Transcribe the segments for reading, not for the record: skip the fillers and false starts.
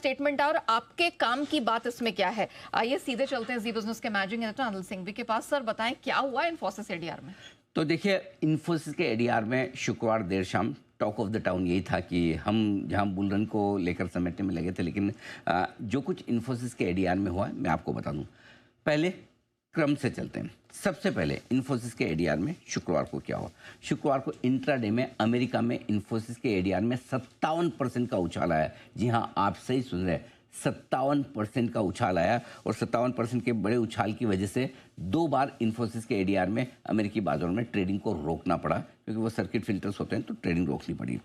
Statement है और आपके काम की बात इसमें क्या है? आइए सीधे चलते हैं जी बिजनेस के मैनेजिंग एडिटर अनिल सिंघवी के पास। सर बताएं क्या हुआ इन्फोसिस एडीआर में? तो देखिए, इन्फोसिस के एडीआर में शुक्रवार देर शाम टॉक ऑफ द टाउन यही था कि हम जहां बुल रन को लेकर समेटने में लगे थे, लेकिन जो कुछ इन्फोसिस के एडीआर में हुआ मैं आपको बता दूं। पहले क्रम से चलते हैं। सबसे पहले इन्फोसिस के एडीआर में शुक्रवार को क्या हुआ। शुक्रवार को इंट्राडे में अमेरिका में इन्फोसिस के एडीआर में 57% का उछाल आया। जी हाँ, आप सही सुन रहे हैं, 57% का उछाल आया। और 57% के बड़े उछाल की वजह से 2 बार इन्फोसिस के एडीआर में अमेरिकी बाजारों में ट्रेडिंग को रोकना पड़ा, क्योंकि वो सर्किट फिल्टर्स होते हैं तो ट्रेडिंग रोकनी पड़ी।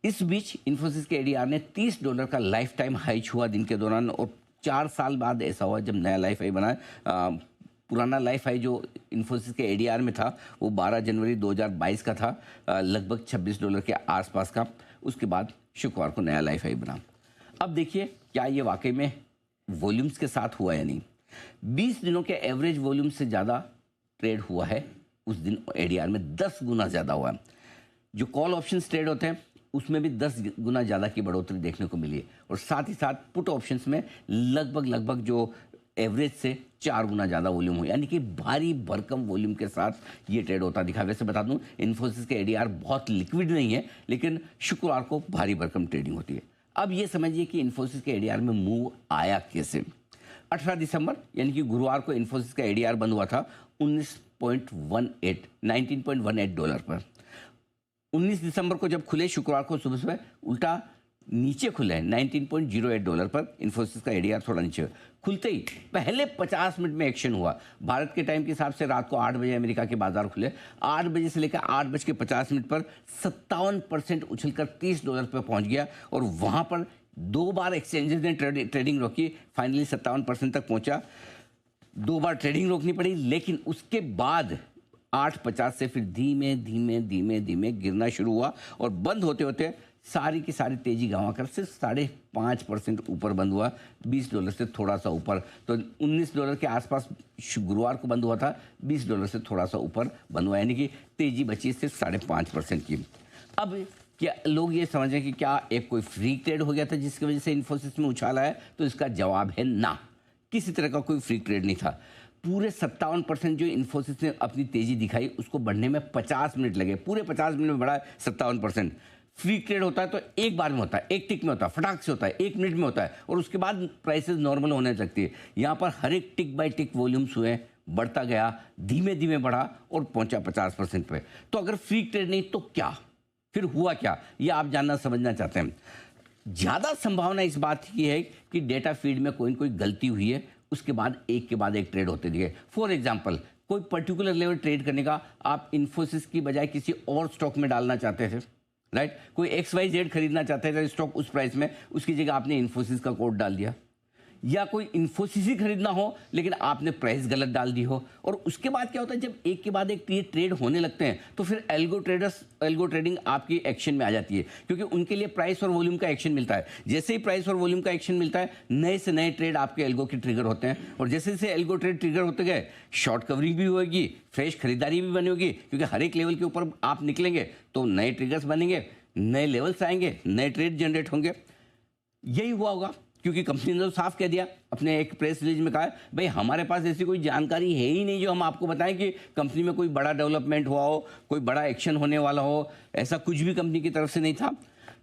इस बीच इन्फोसिस के एडीआर ने $30 का लाइफ टाइम हाई छुआ दिन के दौरान। और 4 साल बाद ऐसा हुआ जब नया लाइफ हाई बना। पुराना लाइफ हाई जो इन्फोसिस के एडीआर में था वो 12 जनवरी 2022 का था, लगभग $26 के आसपास का। उसके बाद शुक्रवार को नया लाइफ हाई बना। अब देखिए क्या ये वाकई में वॉल्यूम्स के साथ हुआ या नहीं। 20 दिनों के एवरेज वॉल्यूम से ज़्यादा ट्रेड हुआ है उस दिन एडीआर में, 10 गुना ज़्यादा हुआ है। जो कॉल ऑप्शंस ट्रेड होते हैं उसमें भी 10 गुना ज़्यादा की बढ़ोतरी देखने को मिली है। और साथ ही साथ पुट ऑप्शंस में लगभग जो एवरेज से 4 गुना ज़्यादा वॉल्यूम हो, यानी कि भारी भरकम वॉल्यूम के साथ ये ट्रेड होता दिखा। वैसे बता दूं, इन्फोसिस के एडीआर बहुत लिक्विड नहीं है, लेकिन शुक्रवार को भारी भरकम ट्रेडिंग होती है। अब ये समझिए कि इन्फोसिस के एडीआर में मूव आया कैसे। 18 दिसंबर यानी कि गुरुवार को इन्फोसिस का एडीआर बंद हुआ था $19.18 पर। 19 दिसंबर को जब खुले शुक्रवार को सुबह उल्टा नीचे खुले $19.08 पर। इन्फोसिस का एडीआर थोड़ा नीचे खुलते ही पहले 50 मिनट में एक्शन हुआ। भारत के टाइम के हिसाब से रात को 8 बजे अमेरिका के बाजार खुले। 8 बजे से लेकर 8:50 पर 57% उछलकर $30 पर पहुंच गया। और वहां पर 2 बार एक्सचेंजेस ने ट्रेडिंग रोकी, फाइनली 57% तक पहुंचा। 2 बार ट्रेडिंग रोकनी पड़ी, लेकिन उसके बाद 8:50 से फिर धीमे धीमे गिरना शुरू हुआ। और बंद होते होते सारी की सारी तेजी गंवाकर सिर्फ 5.5% ऊपर बंद हुआ, $20 से थोड़ा सा ऊपर। तो $19 के आसपास गुरुवार को बंद हुआ था, $20 से थोड़ा सा ऊपर बंद हुआ, यानी कि तेजी बची सिर्फ 5.5% की। अब क्या लोग ये समझ रहे हैं कि क्या एक कोई फ्री ट्रेड हो गया था जिसकी वजह से इन्फोसिस में उछाल आया? तो इसका जवाब है ना, किसी तरह का कोई फ्री ट्रेड नहीं था। पूरे 57% जो इन्फोसिस ने अपनी तेजी दिखाई उसको बढ़ने में 50 मिनट लगे। पूरे 50 मिनट में बढ़ा 57%। फ्री ट्रेड होता है तो एक बार में होता है, एक टिक में होता है, फटाक से होता है, 1 मिनट में होता है, और उसके बाद प्राइसेस नॉर्मल होने लगती है। यहाँ पर हर एक टिक बाय टिक वॉल्यूम्स हुए, बढ़ता गया, धीमे बढ़ा और पहुंचा 50% पे। तो अगर फ्री ट्रेड नहीं तो क्या, फिर हुआ क्या, ये आप जानना समझना चाहते हैं। ज़्यादा संभावना इस बात की है कि डेटा फीड में कोई न कोई गलती हुई है, उसके बाद एक के बाद एक ट्रेड होते दिखे। फॉर एग्जाम्पल, कोई पर्टिकुलर लेवल ट्रेड करने का आप इन्फोसिस की बजाय किसी और स्टॉक में डालना चाहते थे, राइट? कोई XYZ खरीदना चाहते थे स्टॉक उस प्राइस में, उसकी जगह आपने इन्फोसिस का कोड डाल दिया। या कोई इन्फोसिस ही खरीदना हो लेकिन आपने प्राइस गलत डाल दी हो। और उसके बाद क्या होता है, जब एक के बाद एक ट्रेड होने लगते हैं तो फिर एल्गो ट्रेडिंग आपकी एक्शन में आ जाती है, क्योंकि उनके लिए प्राइस और वॉल्यूम का एक्शन मिलता है। जैसे ही प्राइस और वॉल्यूम का एक्शन मिलता है, नए से नए ट्रेड आपके एल्गो के ट्रिगर होते हैं। और जैसे जैसे एल्गो ट्रेड ट्रिगर होते गए, शॉर्ट कवरिंग भी होगी, फ्रेश खरीदारी भी बनी होगी, क्योंकि हर एक लेवल के ऊपर आप निकलेंगे तो नए ट्रिगर्स बनेंगे, नए लेवल्स आएंगे, नए ट्रेड जनरेट होंगे। यही हुआ होगा, क्योंकि कंपनी ने तो साफ कह दिया, अपने एक प्रेस रिलीज में कहा है, भाई हमारे पास ऐसी कोई जानकारी है ही नहीं जो हम आपको बताएं कि कंपनी में कोई बड़ा डेवलपमेंट हुआ हो, कोई बड़ा एक्शन होने वाला हो। ऐसा कुछ भी कंपनी की तरफ से नहीं था,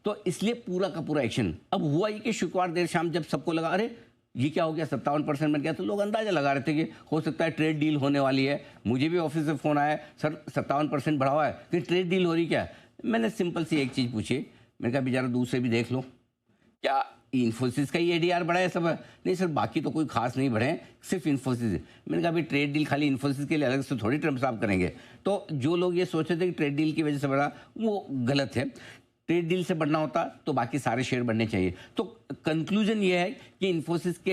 तो इसलिए पूरा का पूरा एक्शन। अब हुआ ये कि शुक्रवार देर शाम जब सबको लगा अरे ये क्या हो गया, 57% में गया, तो लोग अंदाजा लगा रहे थे कि हो सकता है ट्रेड डील होने वाली है। मुझे भी ऑफिस से फ़ोन आया, सर 57% बढ़ा हुआ है, कि ट्रेड डील हो रही क्या है? मैंने सिंपल सी एक चीज़ पूछी, मैंने कहा बेचारा दूसरे भी देख लो, क्या इन्फोसिस का ही एडीआर बढ़ा है सब? नहीं सर, बाकी तो कोई खास नहीं बढ़े हैं, सिर्फ इन्फोसिस। मैंने कहा भाई ट्रेड डील खाली इन्फोसिस के लिए अलग से थोड़ी ट्रम्प साफ करेंगे। तो जो लोग ये सोच रहे थे कि ट्रेड डील की वजह से बढ़ा, वो गलत है। ट्रेड डील से बढ़ना होता तो बाकी सारे शेयर बढ़ने चाहिए। तो कंक्लूजन ये है कि इन्फोसिस के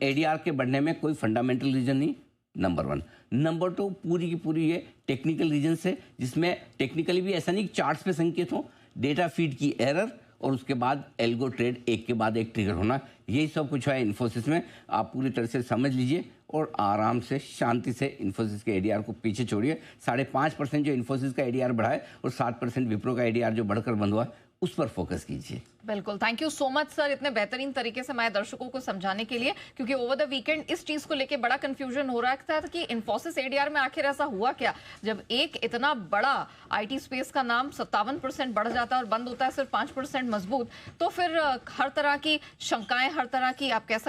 एडीआर के बढ़ने में कोई फंडामेंटल रीजन नहीं, नंबर 1। नंबर 2, पूरी की पूरी ये टेक्निकल रीजन से, जिसमें टेक्निकली भी ऐसा नहीं चार्ट्स पे संकेत हो, डेटा फीड की एरर और उसके बाद एल्गो ट्रेड एक के बाद एक ट्रिगर होना, यही सब कुछ है इन्फोसिस में। आप पूरी तरह से समझ लीजिए और आराम से शांति से इन्फोसिस के एडीआर को पीछे छोड़िए। 5.5% जो इन्फोसिस का एडीआर बढ़ा है और 7% विप्रो का एडीआर जो बढ़कर बंद हुआ, उस पर फोकस कीजिए। बिल्कुल, thank you so much sir, इतने बेहतरीन तरीके से हमारे दर्शकों को समझाने के लिए, क्योंकि ओवर द वीकेंड इस चीज को लेके बड़ा कंफ्यूजन हो रहा था कि इन्फोसिस एडीआर में आखिर ऐसा हुआ क्या, जब एक इतना बड़ा आईटी स्पेस का नाम 57% बढ़ जाता है और बंद होता है सिर्फ 5% मजबूत, तो फिर हर तरह की शंकाएं, हर तरह की आप कह सकते